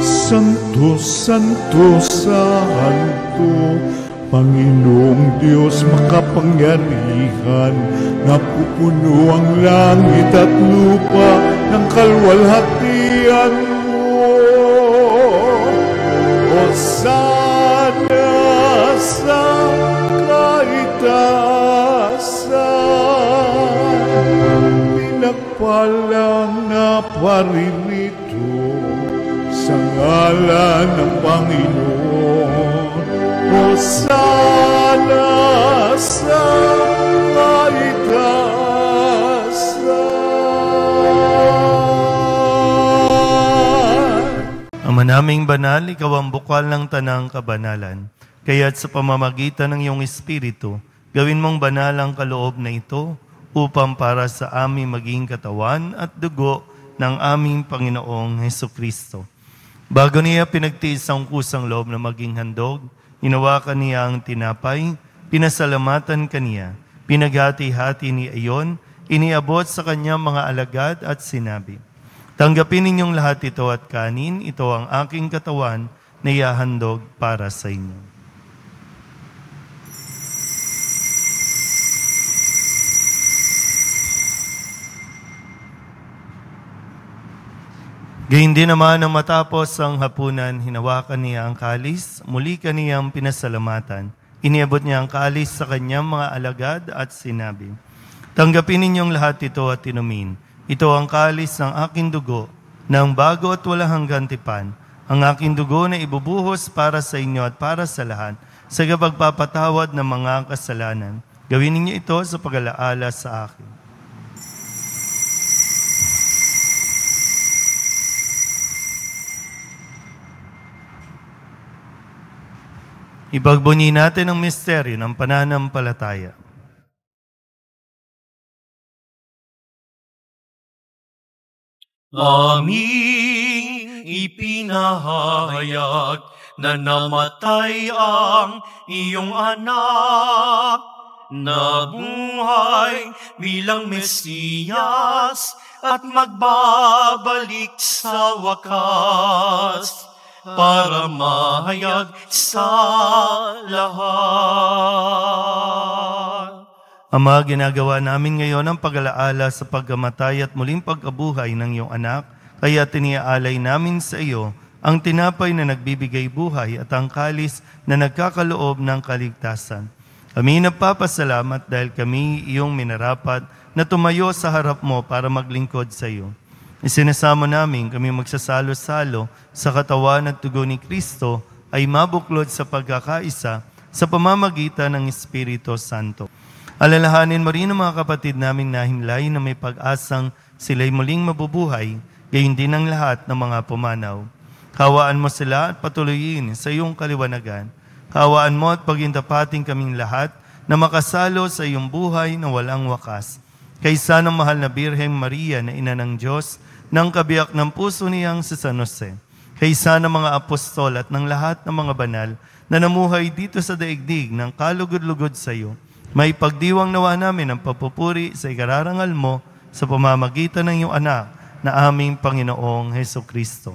Santo, Santo, Santo, Panginoong Diyos makapangyarihan, napupuno ang langit at lupa ng kalwalhatian mo. Hosana sa kaitaasan, pinagpalang na paririto sa ngalan ng Panginoon. Hosana sa kaitaasan. Ama naming banal, ikaw ang bukal ng tanang kabanalan. Kaya't sa pamamagitan ng iyong Espiritu, gawin mong banal ang kaloob na ito upang para sa aming maging katawan at dugo ng aming Panginoong Hesukristo. Bago niya pinagtiis ang kusang loob na maging handog, hinawakan niya ang tinapay, pinasalamatan kaniya. Pinaghati-hati ni Ayon, iniabot sa kanyang mga alagad at sinabi, tanggapin ninyong lahat ito at kanin, ito ang aking katawan na ihahandog para sa inyo. Gayun din naman nang matapos ang hapunan, hinawakan niya ang kalis, muli kaniyang pinasalamatan. Iniabot niya ang kalis sa kanyang mga alagad at sinabi, tanggapin ninyong lahat ito at inumin. Ito ang kalis ng aking dugo, ng bago at walang hanggang tipan, ang aking dugo na ibubuhos para sa inyo at para sa lahat, sa kapagpapatawad ng mga kasalanan. Gawin ninyo ito sa pag-alaala sa akin. Ipagbunyi natin ang misteryo ng pananampalataya. Aming ipinahayag na namatay ang iyong anak, na buhay bilang Mesiyas at magbabalik sa wakas para mahayag sa lahat. Ama, ginagawa namin ngayon ang pag-alaala sa pagkamatay at muling pagkabuhay ng iyong anak, kaya tiniaalay namin sa iyo ang tinapay na nagbibigay buhay at ang kalis na nagkakaloob ng kaligtasan. Kami nagpapasalamat dahil kami iyong minarapat na tumayo sa harap mo para maglingkod sa iyo. Isinasamo namin kami magsasalo-salo sa katawan at dugo ni Kristo ay mabuklod sa pagkakaisa sa pamamagitan ng Espiritu Santo. Alalahanin mo rin ang mga kapatid naming nahimlay na may pag-asang sila'y muling mabubuhay, gayon din ang lahat ng mga pumanaw. Kawaan mo sila at patuloyin sa iyong kaliwanagan. Kawaan mo at pagintapating kaming lahat na makasalo sa iyong buhay na walang wakas. Kaysa ng mahal na Birheng Maria na ina ng Diyos, ng kabiyak ng puso niyang si San Jose, kaysa ng mga apostol at ng lahat ng mga banal na namuhay dito sa daigdig ng kalugod-lugod sa iyo, may pagdiwang nawa namin ang papupuri sa ikararangal mo sa pamamagitan ng iyong anak na aming Panginoong Hesukristo.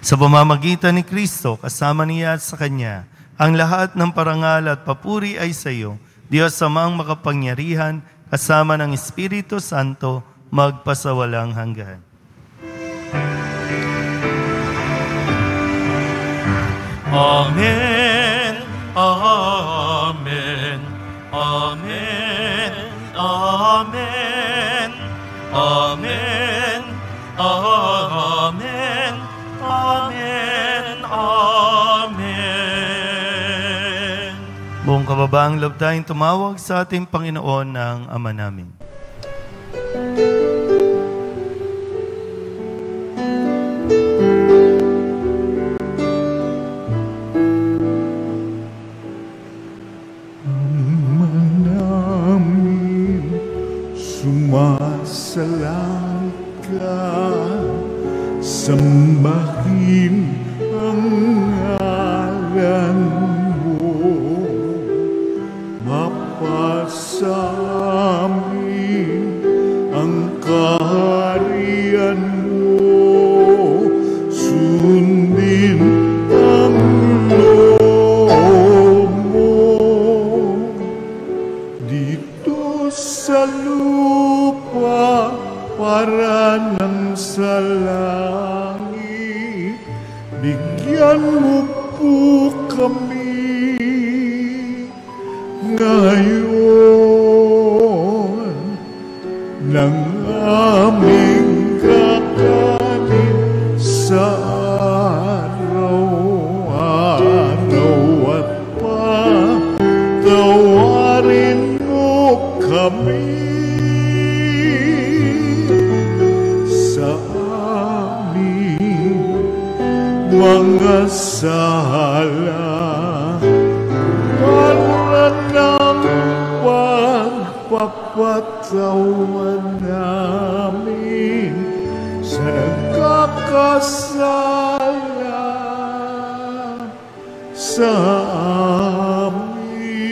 Sa pamamagitan ni Kristo, kasama niya at sa Kanya, ang lahat ng parangal at papuri ay sa iyo, Diyos Amang makapangyarihan, kasama ng Espiritu Santo, magpasawalang hanggan. Amen, Amen, Amen, Amen, Amen, Amen, Amen, Amen. Buong kababaang loob tayong tumawag sa ating Panginoon ng Ama namin. Sumasalang ka, sambahin ang ngalan mo, mapasamin ang kaharian mo, sundin ang loob mo, dito sa lupa para ng sa langit. Bigyan mo po kami ngayon ng aming kakanin sa araw-araw at patawarin mo kami sa aming mga sala para ng pagpapatawan namin sa nagkakasala sa amin.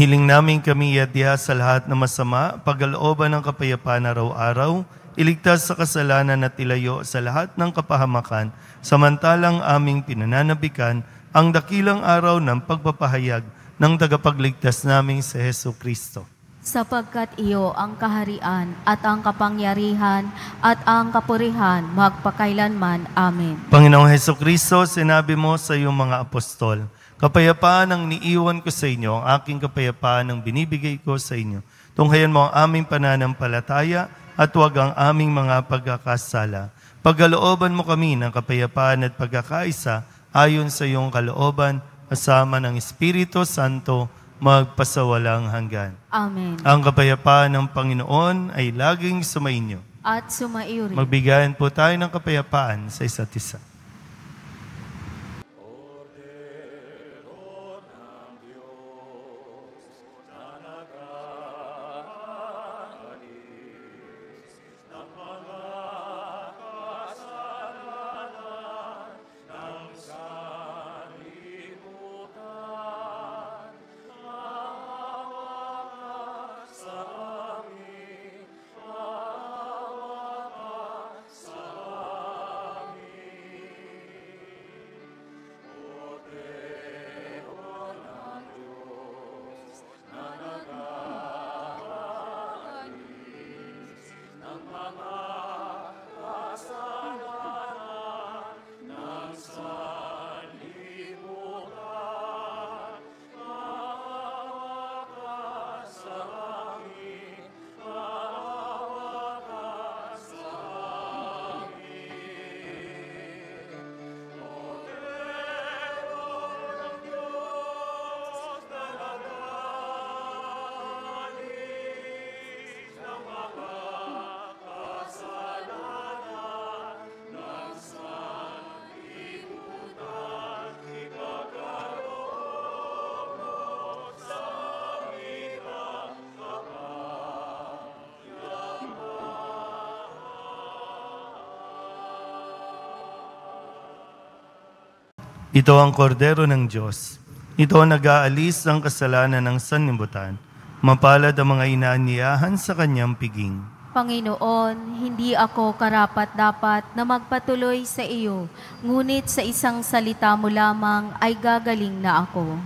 Hinihiling namin kami iadya sa lahat na masama, pagalooban ng kapayapaan araw-araw, iligtas sa kasalanan at ilayo sa lahat ng kapahamakan, samantalang aming pinananabikan ang dakilang araw ng pagpapahayag ng tagapagligtas naming si Hesu Kristo. Sapagkat iyo ang kaharian at ang kapangyarihan at ang kapurihan magpakailanman. Amen. Panginoong Hesu Kristo, sinabi mo sa iyong mga apostol, kapayapaan ang niiwan ko sa inyo, ang aking kapayapaan ang binibigay ko sa inyo. Tunghayan mo ang aming pananampalataya at huwag ang aming mga pagkakasala. Pagkalooban mo kami ng kapayapaan at pagkakaisa ayon sa iyong kalooban, kasama ng Espiritu Santo, magpasawalang hanggan. Amen. Ang kapayapaan ng Panginoon ay laging sumainyo. At sumaiyo rin. Magbigayan po tayo ng kapayapaan sa isa't isa. Ito ang kordero ng Diyos. Ito ang nag-aalis ng kasalanan ng sanlibutan. Mapalad ang mga inaaniyahan sa kanyang piging. Panginoon, hindi ako karapat-dapat na magpatuloy sa iyo, ngunit sa isang salita mo lamang ay gagaling na ako.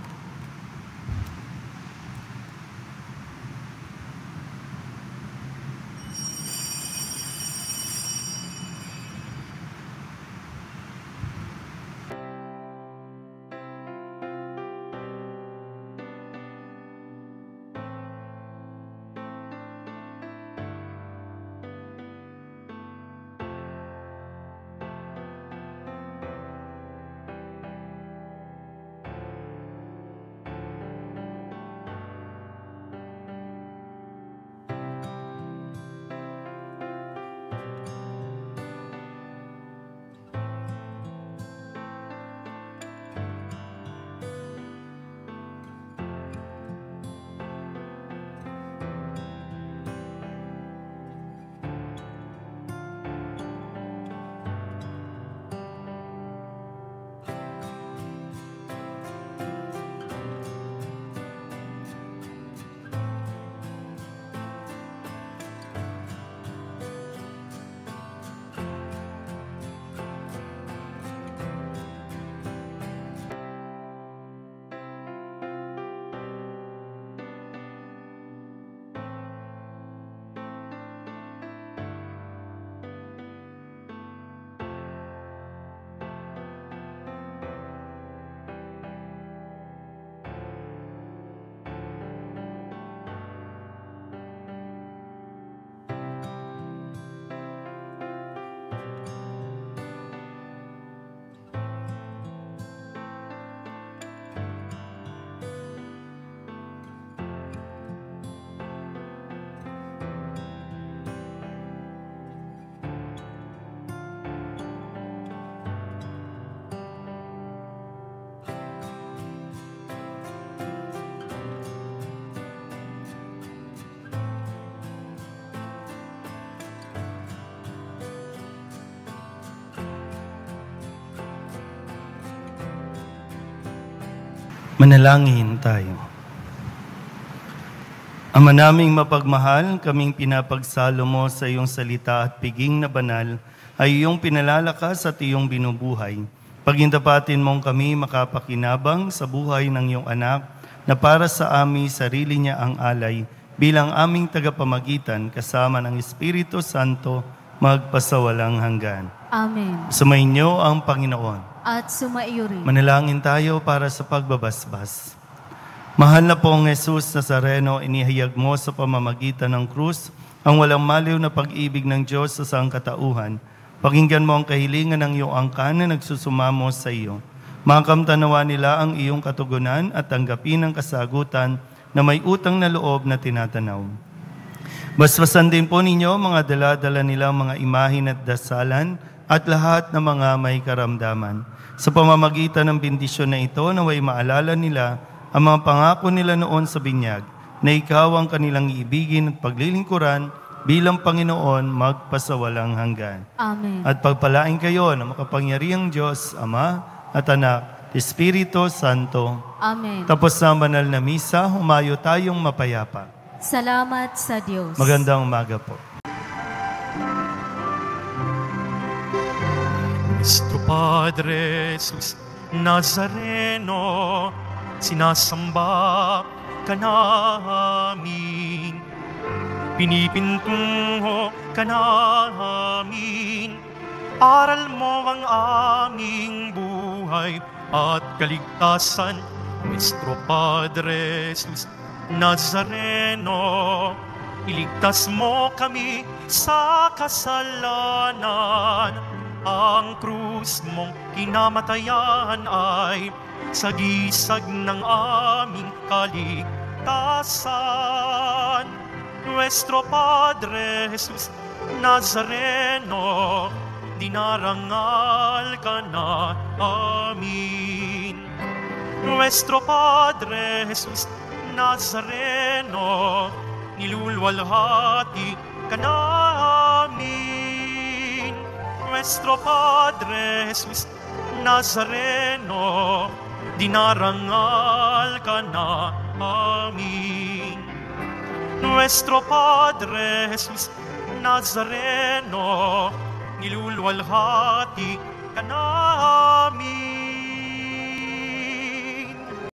Manalangin tayo. Ama naming mapagmahal, kaming pinapagsalo mo sa iyong salita at piging na banal, ay iyong pinalalakas at iyong binubuhay. Pagindapatin mong kami makapakinabang sa buhay ng iyong anak, na para sa aming sarili niya ang alay, bilang aming tagapamagitan kasama ng Espiritu Santo, magpasawalang hanggan. Amen. Sumainyo ang Panginoon. At sumaiyo rin. Manalangin tayo para sa pagbabasbas. Mahal na pong Jesus Nazareno, inihayag mo sa pamamagitan ng krus ang walang maliw na pag-ibig ng Diyos sa sangkatauhan. Pakinggan mo ang kahilingan ng iyong angkan na nagsusumamo sa iyo. Makamtanawa nila ang iyong katugunan at tanggapin ang kasagutan na may utang na loob na tinatanaw. Basbasan din po ninyo mga dala-dala nilang mga imahin at dasalan at lahat ng mga may karamdaman. Sa pamamagitan ng bendisyon na ito, naway maalala nila ang mga pangako nila noon sa binyag, na ikaw ang kanilang iibigin at paglilingkuran bilang Panginoon magpasawalang hanggan. Amen. At pagpalain kayo ng makapangyarihang Diyos, Ama at Anak, Espiritu Santo. Amen. Tapos na ang banal na misa, humayo tayong mapayapa. Salamat sa Diyos. Magandang umaga po. Nuestro Padre Jesus Nazareno, sinasamba ka namin, pinipintungo ka namin, aral mo ang aming buhay at kaligtasan. Nuestro Padre Jesus Nazareno, iligtas mo kami sa kasalanan. Ang krus mong kinamatayan ay sagisag ng aming kaligtasan. Nuestro Padre Jesus Nazareno, dinarangal ka na amin. Nuestro Padre Jesus Nazareno, nilulwalhati ka namin. Nuestro Padre Jesus Nazareno, dinarangal ka na amin. Nuestro Padre Jesus Nazareno, nilulwalhati ka namin.